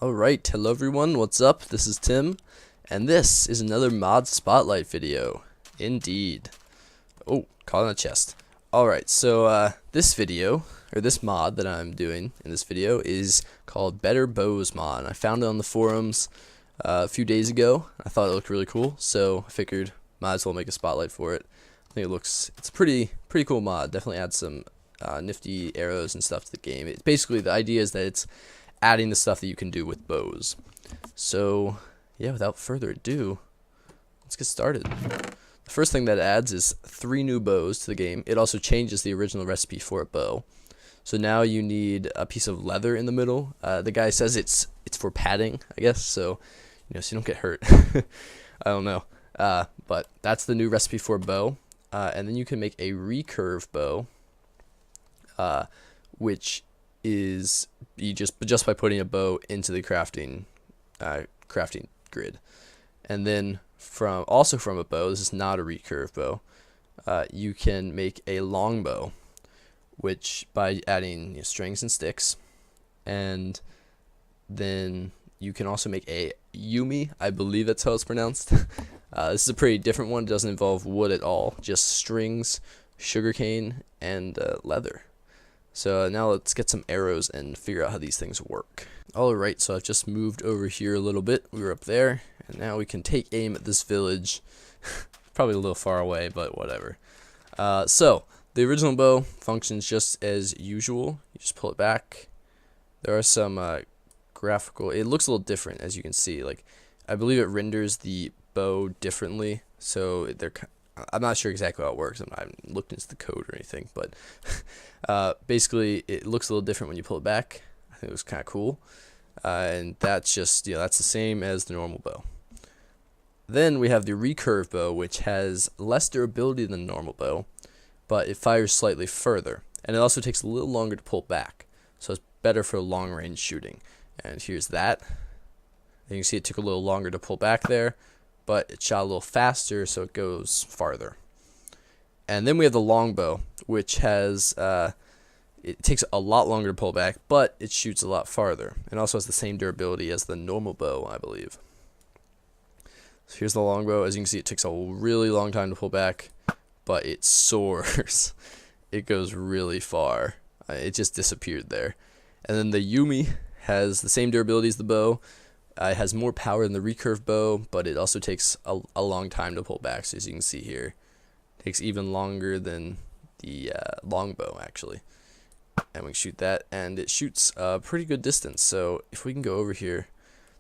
Alright, hello everyone, what's up? This is Tim, and this is another mod spotlight video. Indeed. Oh, caught on a chest. Alright, so this video, or this mod that I'm doing in this video is called Better Bows Mod. I found it on the forums a few days ago. I thought it looked really cool, so I figured might as well make a spotlight for it. I think it's a pretty cool mod. Definitely adds some nifty arrows and stuff to the game. It's basically, the idea is that it's adding the stuff that you can do with bows. So yeah, without further ado, let's get started. The first thing that adds is 3 new bows to the game. It also changes the original recipe for a bow. So now you need a piece of leather in the middle. The guy says it's for padding, I guess, so so you don't get hurt. I don't know, but that's the new recipe for a bow. And then you can make a recurve bow, which is just by putting a bow into the crafting grid. And then from a bow, this is not a recurve bow, you can make a long bow, which by adding strings and sticks. And then you can also make a Yumi, I believe that's how it's pronounced. This is a pretty different one. It doesn't involve wood at all, just strings, sugarcane, and leather. So now let's get some arrows and figure out how these things work. Alright, so I've just moved over here a little bit. We were up there, and now we can take aim at this village. Probably a little far away, but whatever. So, the original bow functions just as usual. You just pull it back. There are some graphical... It looks a little different, as you can see. Like, I believe it renders the bow differently, so I'm not sure exactly how it works. I haven't looked into the code or anything, but basically it looks a little different when you pull it back. I think it was kind of cool, and that's just that's the same as the normal bow. Then we have the recurve bow, which has less durability than the normal bow, but it fires slightly further, and it also takes a little longer to pull back, so it's better for long range shooting. And here's that. And you can see it took a little longer to pull back there, but it shot a little faster, so it goes farther. And then we have the longbow, which has it takes a lot longer to pull back, but it shoots a lot farther, and also has the same durability as the normal bow, I believe. So here's the longbow. As you can see, it takes a really long time to pull back, but it soars. It goes really far. It just disappeared there. And then the Yumi has the same durability as the bow. It has more power than the recurve bow, but it also takes a long time to pull back. So as you can see here, it takes even longer than the longbow actually. And we can shoot that, and it shoots a pretty good distance. So if we can go over here,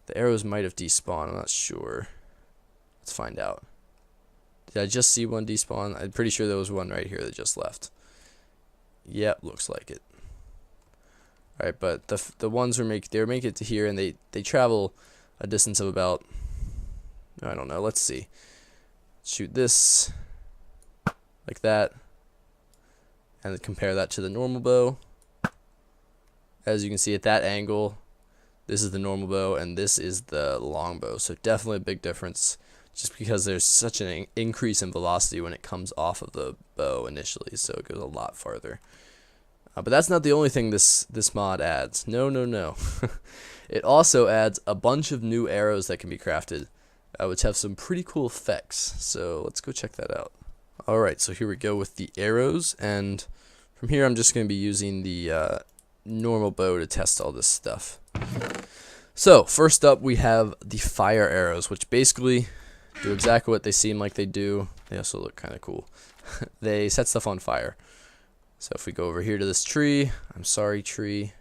the arrows might have despawned. I'm not sure. Let's find out. Did I just see one despawn? I'm pretty sure there was one right here that just left. Yep, looks like it. Alright, but the ones they make it to here, and they travel a distance of about, I don't know, let's see. Shoot this like that, and compare that to the normal bow. As you can see at that angle, this is the normal bow and this is the long bow. So definitely a big difference, just because there's such an increase in velocity when it comes off of the bow initially, so it goes a lot farther. But that's not the only thing this mod adds. No. It also adds a bunch of new arrows that can be crafted, which have some pretty cool effects. So let's go check that out. Alright, so here we go with the arrows, and from here I'm just going to be using the normal bow to test all this stuff. So first up we have the fire arrows, which basically do exactly what they seem like they do. They also look kind of cool. They set stuff on fire. So if we go over here to this tree, I'm sorry tree.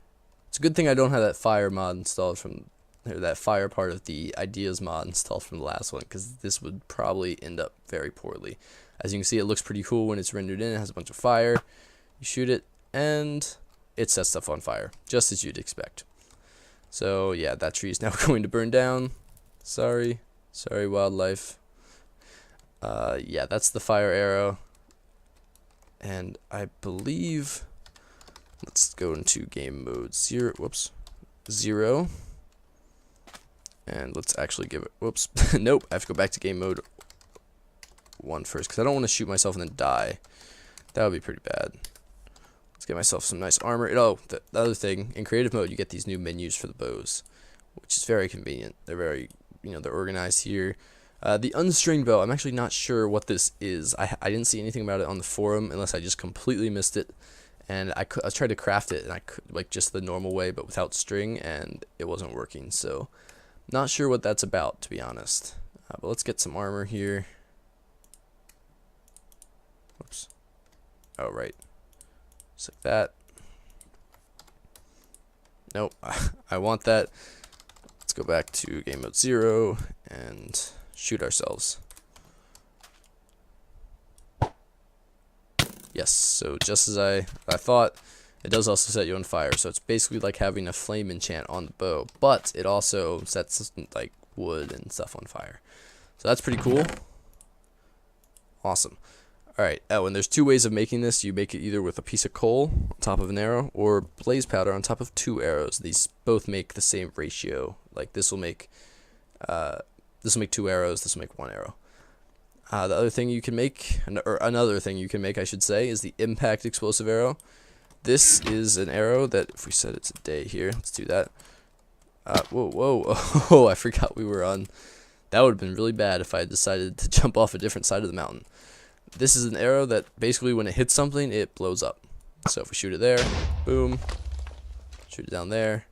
It's a good thing I don't have that fire mod installed or that fire part of the ideas mod installed from the last one, because this would probably end up very poorly. As you can see, it looks pretty cool when it's rendered in. It has a bunch of fire. You shoot it, and it sets stuff on fire, just as you'd expect. So yeah, that tree is now going to burn down. Sorry wildlife. Yeah, that's the fire arrow. And I believe, let's go into game mode 0, and let's actually give it, nope, I have to go back to game mode 1 first, because I don't want to shoot myself and then die. That would be pretty bad. Let's get myself some nice armor. Oh, the other thing, in creative mode, you get these new menus for the bows, which is very convenient. They're very, they're organized here. The unstringed bow, I'm actually not sure what this is. I didn't see anything about it on the forum unless I just completely missed it. And I tried to craft it, and I could, like, just the normal way, but without string, and it wasn't working. So, not sure what that's about, to be honest. But let's get some armor here. Whoops. Oh, right. Just like that. Nope. I want that. Let's go back to game mode 0 and shoot ourselves. Yes, so just as I thought, it does also set you on fire. So it's basically like having a flame enchant on the bow, but it also sets like wood and stuff on fire. So that's pretty cool. Awesome. Alright, oh, and there's two ways of making this. You make it either with a piece of coal on top of an arrow, or blaze powder on top of 2 arrows. These both make the same ratio. Like this will make 2 arrows, this will make 1 arrow. The other thing you can make, or another thing you can make, I should say, is the impact explosive arrow. This is an arrow that, if we set it to day here, let's do that. Whoa, oh, I forgot we were on. That would have been really bad if I had decided to jump off a different side of the mountain. This is an arrow that basically when it hits something, it blows up. So if we shoot it there, boom. Shoot it down there,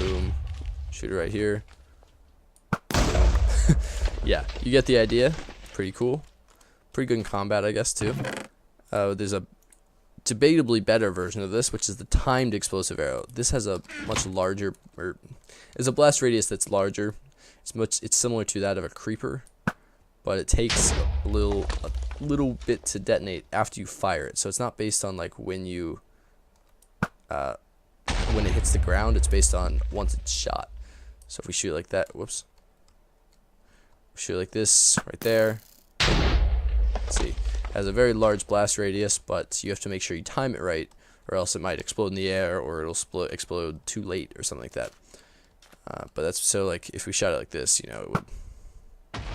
boom. Shoot it right here, boom. Yeah, you get the idea. Pretty cool. Pretty good in combat, I guess, too. There's a debatably better version of this, which is the timed explosive arrow. This has a much larger, or is a blast radius that's larger. It's similar to that of a creeper, but it takes a little bit to detonate after you fire it. So it's not based on like when it hits the ground. It's based on once it's shot. So if we shoot like that, whoops. Shoot like this right there. Let's see, it has a very large blast radius, but you have to make sure you time it right, or else it might explode in the air, or it'll explode too late, or something like that. But that's so like if we shot it like this, it would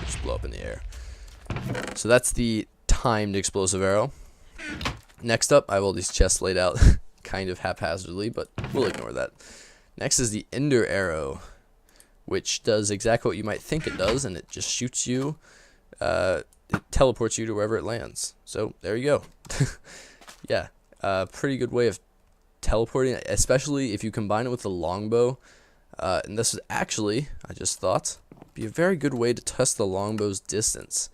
just blow up in the air. So that's the timed explosive arrow. Next up, I have all these chests laid out kind of haphazardly, but we'll ignore that. Next is the ender arrow, which does exactly what you might think it does, and it just shoots you. It teleports you to wherever it lands. So there you go. Yeah, pretty good way of teleporting, especially if you combine it with the longbow. And this is actually, I just thought, be a very good way to test the longbow's distance.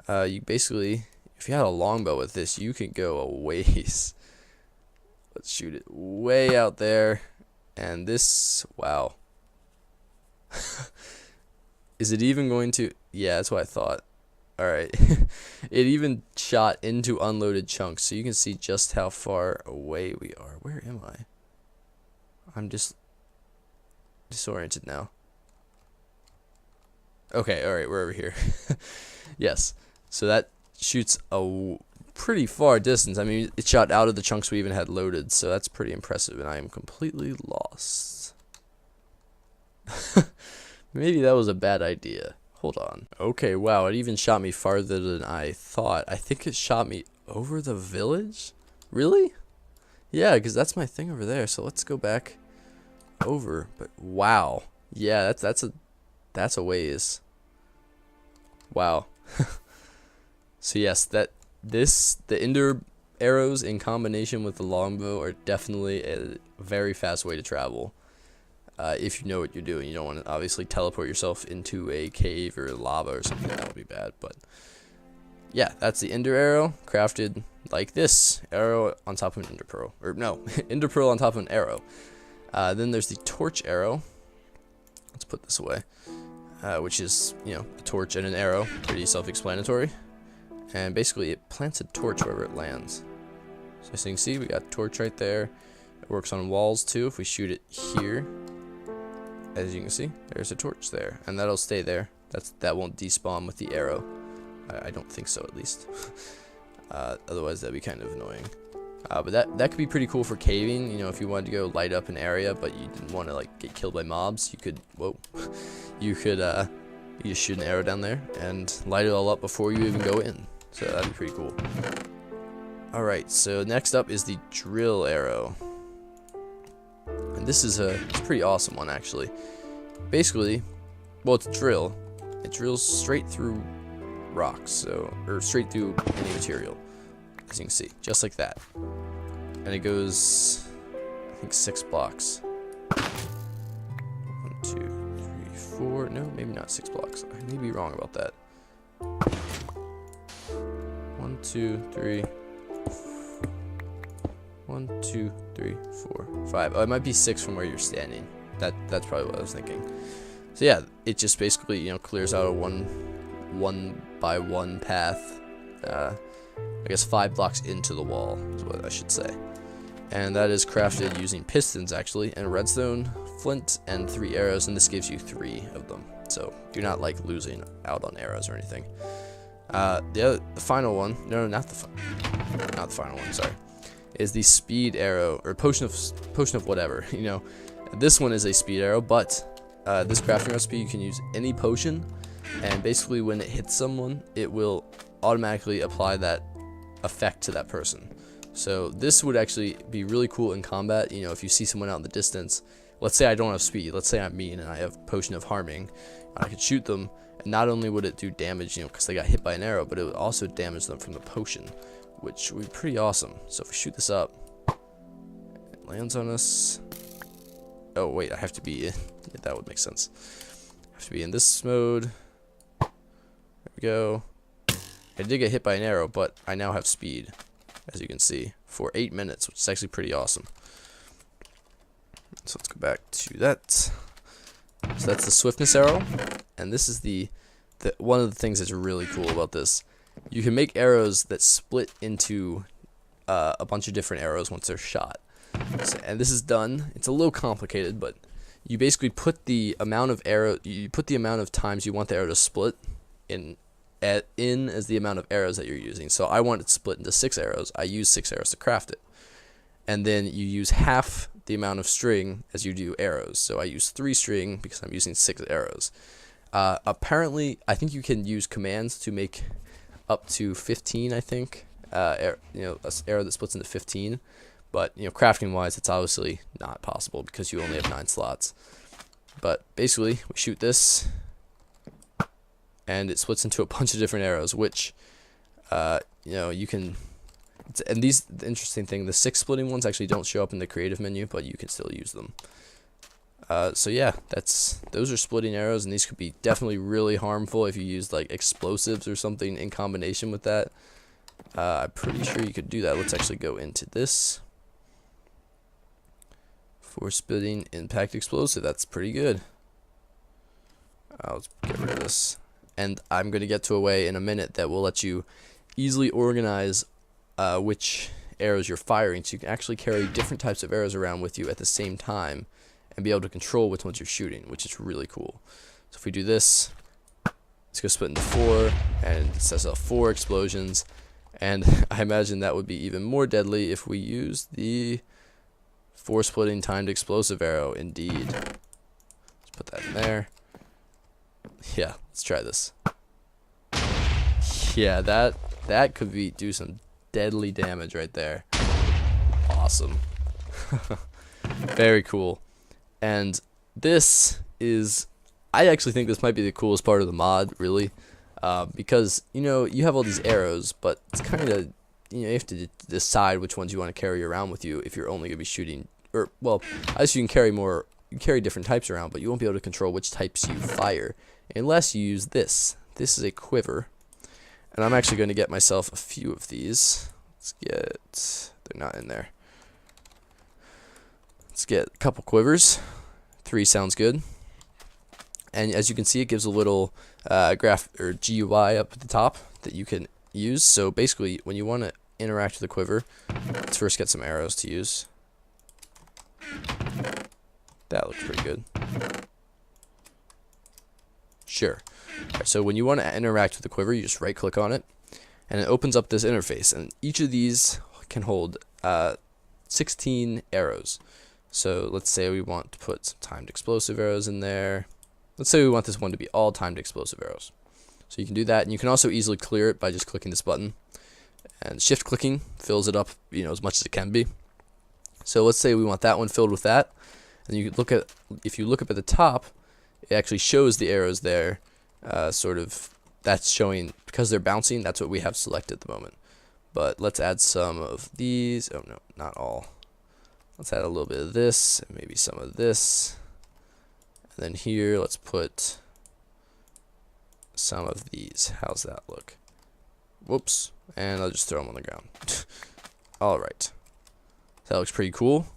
You basically, if you had a longbow with this, you can go a ways. Let's shoot it way out there, and this, wow. Is it even going to? Yeah, that's what I thought. Alright. It even shot into unloaded chunks, so you can see just how far away we are. Where am I? I'm just disoriented now. Okay, alright, we're over here. Yes. So that shoots a pretty far distance. I mean, it shot out of the chunks we even had loaded, so that's pretty impressive, and I am completely lost. Maybe that was a bad idea. Hold on. Okay, wow, it even shot me farther than I thought. I think it shot me over the village? Really? Yeah, because that's my thing over there. So let's go back over. But wow. Yeah, that's a ways. Wow. So yes, the ender arrows in combination with the longbow are definitely a very fast way to travel. If you know what you're doing. You don't want to obviously teleport yourself into a cave or lava or something. That would be bad. But yeah, that's the ender arrow crafted like this. Arrow on top of an ender pearl. Or no, ender pearl on top of an arrow. Then there's the torch arrow. Let's put this away. Which is, a torch and an arrow. Pretty self-explanatory. And basically it plants a torch wherever it lands. So as you can see, we got a torch right there. It works on walls too. If we shoot it here, as you can see, there's a torch there, and that'll stay there. That won't despawn with the arrow. I don't think so, at least. Otherwise, that'd be kind of annoying. But that could be pretty cool for caving. If you wanted to go light up an area, but you didn't want to like get killed by mobs, you could. Whoa, you just shoot an arrow down there and light it all up before you even go in. So that'd be pretty cool. All right, so next up is the drill arrow. And And this is it's a pretty awesome one, actually. Basically, well, it's a drill. It drills straight through rocks, or straight through any material, as you can see, just like that. And it goes, I think, 6 blocks. 1, 2, 3, 4. No, maybe not 6 blocks. I may be wrong about that. 1, 2, 3. 1, 2, 3, 4, 5. Oh, it might be 6 from where you're standing. That's probably what I was thinking. So yeah, it just basically, you know, clears out a one by one path. I guess 5 blocks into the wall is what I should say. And that is crafted using pistons, actually, and redstone, flint, and 3 arrows. And this gives you 3 of them. So you're not like losing out on arrows or anything. The final one, no, not the final one. Sorry, is the speed arrow, or potion of whatever. You know, this one is a speed arrow, but this crafting recipe, you can use any potion, and basically when it hits someone, it will automatically apply that effect to that person. So this would actually be really cool in combat. You know, if you see someone out in the distance, let's say I don't have speed, let's say I'm mean and I have potion of harming, I could shoot them, and not only would it do damage, you know, because they got hit by an arrow, but it would also damage them from the potion, which would be pretty awesome. So if we shoot this up, it lands on us. Oh wait, I have to be, yeah, that would make sense. I have to be in this mode. There we go. I did get hit by an arrow, but I now have speed, as you can see, for 8 minutes, which is actually pretty awesome. So let's go back to that. So that's the swiftness arrow, and this is the one of the things that's really cool about this. You can make arrows that split into a bunch of different arrows once they're shot. So, and this is done. It's a little complicated, but you basically put the amount of times you want the arrow to split in as the amount of arrows that you're using. So I want it split into 6 arrows. I use 6 arrows to craft it. And then you use half the amount of string as you do arrows. So I use 3 string because I'm using 6 arrows. Apparently, I think you can use commands to make up to 15, I think. You know, an arrow that splits into 15. But, you know, crafting wise, it's obviously not possible because you only have 9 slots. But basically, we shoot this, and it splits into a bunch of different arrows, which, you know, you can. And the interesting thing, the 6 splitting ones actually don't show up in the creative menu, but you can still use them. So yeah, those are splitting arrows, and these could be definitely really harmful if you use like explosives or something in combination with that. I'm pretty sure you could do that. Let's actually go into this. For splitting impact explosive, that's pretty good. Let's get rid of this. And I'm going to get to a way in a minute that will let you easily organize which arrows you're firing, so you can actually carry different types of arrows around with you at the same time and be able to control which ones you're shooting, which is really cool. So if we do this, it's going to split into 4, and it says 4 explosions, and I imagine that would be even more deadly if we use the 4 splitting timed explosive arrow. Indeed. Let's put that in there. Yeah, let's try this. Yeah, that could do some deadly damage right there. Awesome. Very cool. And this is, I actually think this might be the coolest part of the mod, really, because, you know, you have all these arrows, but it's kind of, you know, you have to decide which ones you want to carry around with you if you're only going to be shooting, or, well, I guess you can carry different types around, but you won't be able to control which types you fire unless you use this. This is a quiver, and I'm actually going to get myself a few of these. They're not in there. Let's get a couple quivers. 3 sounds good. And as you can see, it gives a little graph or GUI up at the top that you can use. So basically, when you want to interact with the quiver, let's first get some arrows to use. That looks pretty good. Sure. Right, so when you want to interact with the quiver, you just right click on it, and it opens up this interface, and each of these can hold 16 arrows. So let's say we want to put some timed explosive arrows in there. Let's say we want this one to be all timed explosive arrows. So you can do that, and you can also easily clear it by just clicking this button. And shift clicking fills it up, you know, as much as it can be. So let's say we want that one filled with that. And you look at, if you look up at the top, it actually shows the arrows there, sort of, that's showing, because they're bouncing, that's what we have selected at the moment. But let's add some of these. Oh no, not all. Let's add a little bit of this, and maybe some of this. And then here, let's put some of these. How's that look? Whoops. And I'll just throw them on the ground. Alright. That looks pretty cool.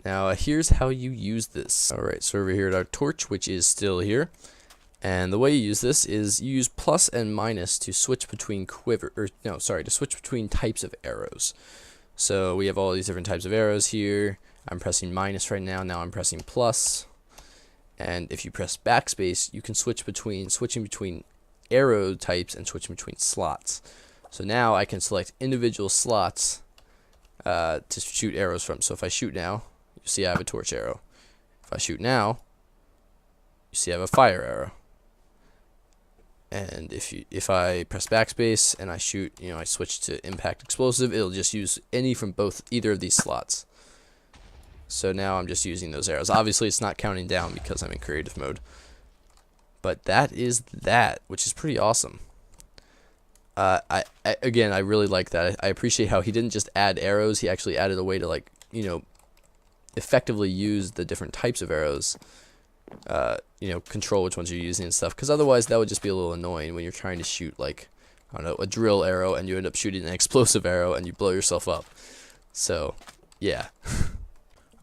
Now, here's how you use this. Alright, so over here at our torch, which is still here. And the way you use this is you use plus and minus to switch between to switch between types of arrows. So we have all these different types of arrows here. I'm pressing minus right now. Now I'm pressing plus. And if you press backspace, you can switching between arrow types and switching between slots. So now I can select individual slots to shoot arrows from. So if I shoot now, you see I have a torch arrow. If I shoot now, you see I have a fire arrow. And if I press backspace and I shoot, I switch to impact explosive, it'll just use any from either of these slots. So now I'm just using those arrows. Obviously it's not counting down because I'm in creative mode. But that is that, which is pretty awesome. Again, I really like that. I appreciate how he didn't just add arrows, he actually added a way to effectively use the different types of arrows. Control which ones you're using and stuff, because otherwise that would just be a little annoying when you're trying to shoot, like, I don't know, a drill arrow and you end up shooting an explosive arrow and you blow yourself up. So yeah.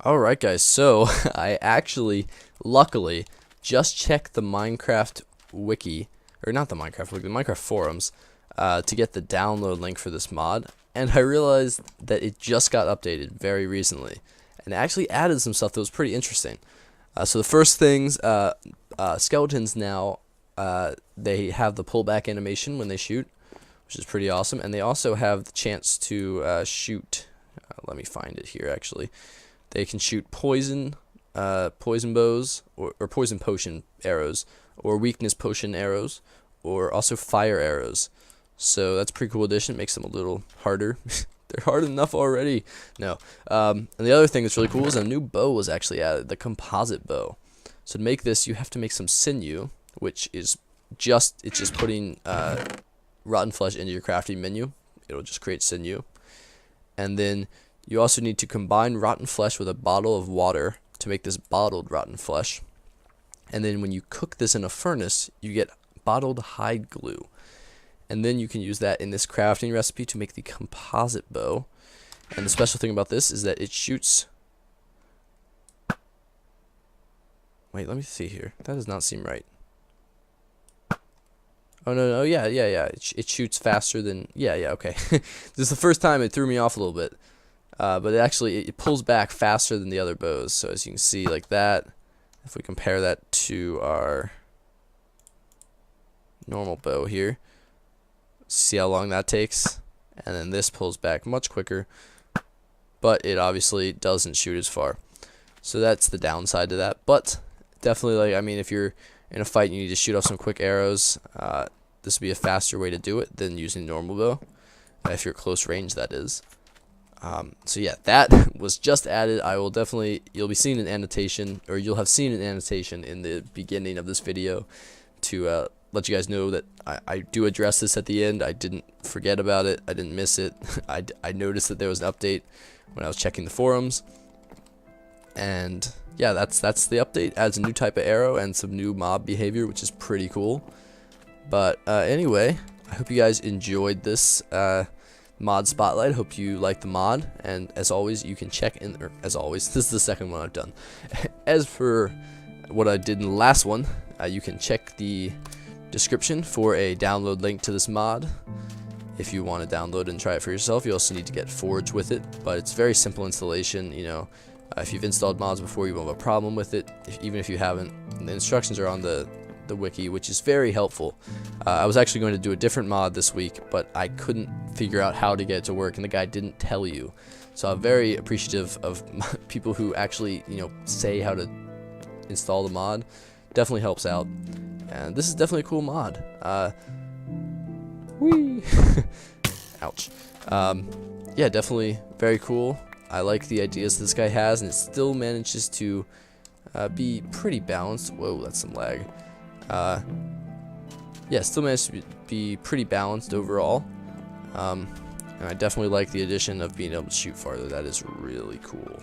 Alright guys, so I actually luckily just checked the Minecraft wiki, or not the Minecraft wiki, the Minecraft forums, to get the download link for this mod, and I realized that it just got updated very recently and it actually added some stuff that was pretty interesting. So the first things, skeletons now, they have the pullback animation when they shoot, which is pretty awesome. And they also have the chance to shoot, let me find it here actually. They can shoot poison bows, or poison potion arrows, or weakness potion arrows, or also fire arrows. So that's a pretty cool addition. It makes them a little harder. They're hard enough already. No. And the other thing that's really cool is a new bow was actually added, the composite bow. So to make this, you have to make some sinew, which is just putting rotten flesh into your crafting menu. It'll just create sinew. And then you also need to combine rotten flesh with a bottle of water to make this bottled rotten flesh. And then when you cook this in a furnace, you get bottled hide glue. And then you can use that in this crafting recipe to make the composite bow. And the special thing about this is that it shoots... Wait, let me see here. That does not seem right. Oh, no, yeah. It shoots faster than... Yeah, okay. This is the first time it threw me off a little bit. But it pulls back faster than the other bows. So as you can see, like that, if we compare that to our normal bow here, see how long that takes, and then this pulls back much quicker, but it obviously doesn't shoot as far. So that's the downside to that. But definitely, if you're in a fight and you need to shoot off some quick arrows, this would be a faster way to do it than using normal bow, if you're close range, that is. So yeah, that was just added. You'll be seeing an annotation, or you'll have seen an annotation in the beginning of this video to let you guys know that I do address this at the end. I didn't forget about it. I didn't miss it. I noticed that there was an update when I was checking the forums. And yeah, that's the update. Adds a new type of arrow and some new mob behavior, which is pretty cool. But anyway, I hope you guys enjoyed this mod spotlight. Hope you like the mod, and as always, you can check in, or as always, this is the second one I've done. As for what I did in the last one, you can check the description for a download link to this mod if you want to download and try it for yourself. You also need to get Forge with it, but it's very simple installation. If you've installed mods before, you won't have a problem with it. Even if you haven't, the instructions are on the wiki, which is very helpful. I was actually going to do a different mod this week, but I couldn't figure out how to get it to work, and the guy didn't tell you. So I'm very appreciative of people who actually, say how to install the mod. Definitely helps out, and this is definitely a cool mod. Whee! Ouch. Yeah, definitely very cool. I like the ideas this guy has, and it still manages to be pretty balanced. Whoa, that's some lag. Yeah, still managed to be pretty balanced overall. And I definitely like the addition of being able to shoot farther. That is really cool.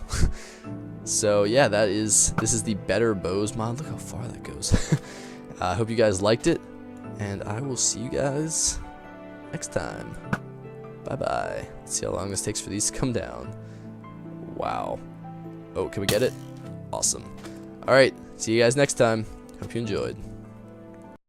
So yeah, this is the Better Bows mod. Look how far that goes. I hope you guys liked it, and I will see you guys next time. Bye bye. Let's see how long this takes for these to come down. Wow. Oh, can we get it? Awesome. Alright, see you guys next time. Hope you enjoyed.